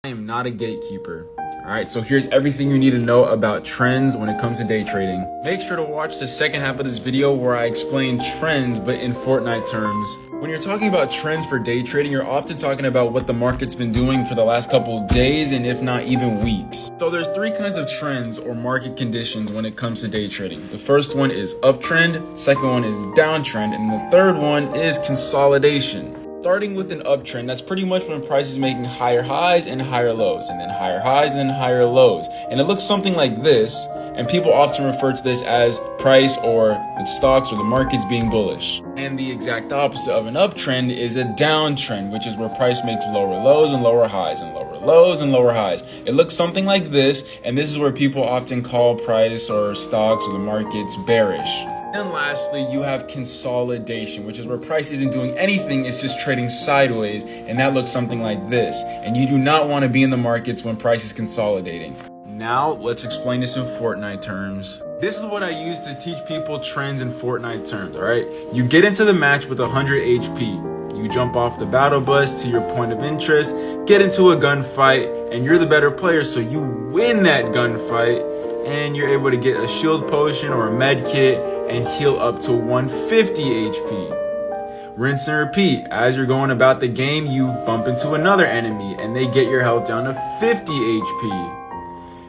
I am not a gatekeeper. Alright, so here's everything you need to know about trends when it comes to day trading. Make sure to watch the second half of this video where I explain trends but in Fortnite terms. When you're talking about trends for day trading, you're often talking about what the market's been doing for the last couple of days and if not even weeks. So there's three kinds of trends or market conditions when it comes to day trading. The first one is uptrend, second one is downtrend, and the third one is consolidation. Starting with an uptrend, that's pretty much when price is making higher highs and higher lows, and then higher highs and then higher lows. And it looks something like this, and people often refer to this as price or the stocks or the markets being bullish. And the exact opposite of an uptrend is a downtrend, which is where price makes lower lows and lower highs and lower lows and lower highs. It looks something like this, and this is where people often call price or stocks or the markets bearish. And lastly, you have consolidation, which is where price isn't doing anything, it's just trading sideways, and that looks something like this. And you do not want to be in the markets when price is consolidating. Now, let's explain this in Fortnite terms. This is what I use to teach people trends in Fortnite terms, alright? You get into the match with 100 HP. You jump off the battle bus to your point of interest, get into a gunfight, and you're the better player, so you win that gunfight, and you're able to get a shield potion or a med kit and heal up to 150 HP. Rinse and repeat. As you're going about the game, you bump into another enemy and they get your health down to 50 HP.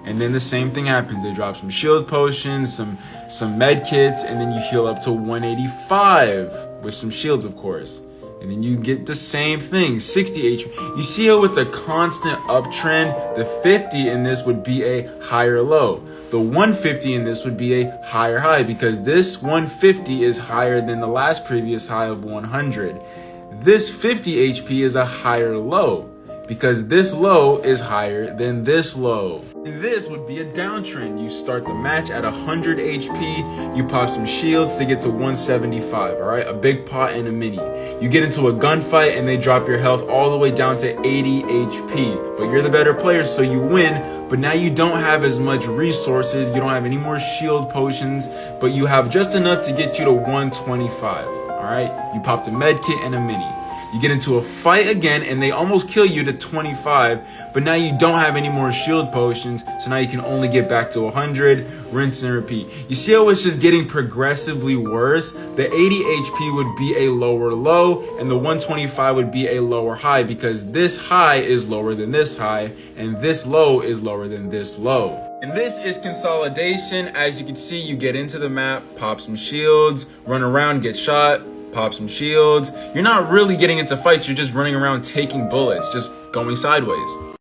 And then the same thing happens. They drop some shield potions, some med kits, and then you heal up to 185 with some shields, of course. And then you get the same thing, 60 HP. You see how it's a constant uptrend? The 50 in this would be a higher low. The 150 in this would be a higher high because this 150 is higher than the last previous high of 100. This 50 HP is a higher low because this low is higher than this low. And this would be a downtrend. You start the match at 100 HP, you pop some shields to get to 175, all right? A big pot and a mini. You get into a gunfight and they drop your health all the way down to 80 HP. But you're the better player, so you win, but now you don't have as much resources, you don't have any more shield potions, but you have just enough to get you to 125, all right? You pop the med kit and a mini. You get into a fight again and they almost kill you to 25, but now you don't have any more shield potions, so now you can only get back to 100, rinse and repeat. You see how it's just getting progressively worse? The 80 HP would be a lower low and the 125 would be a lower high because this high is lower than this high and this low is lower than this low. And this is consolidation. As you can see, you get into the map, pop some shields, run around, get shot, pop some shields. You're not really getting into fights, you're just running around taking bullets, just going sideways.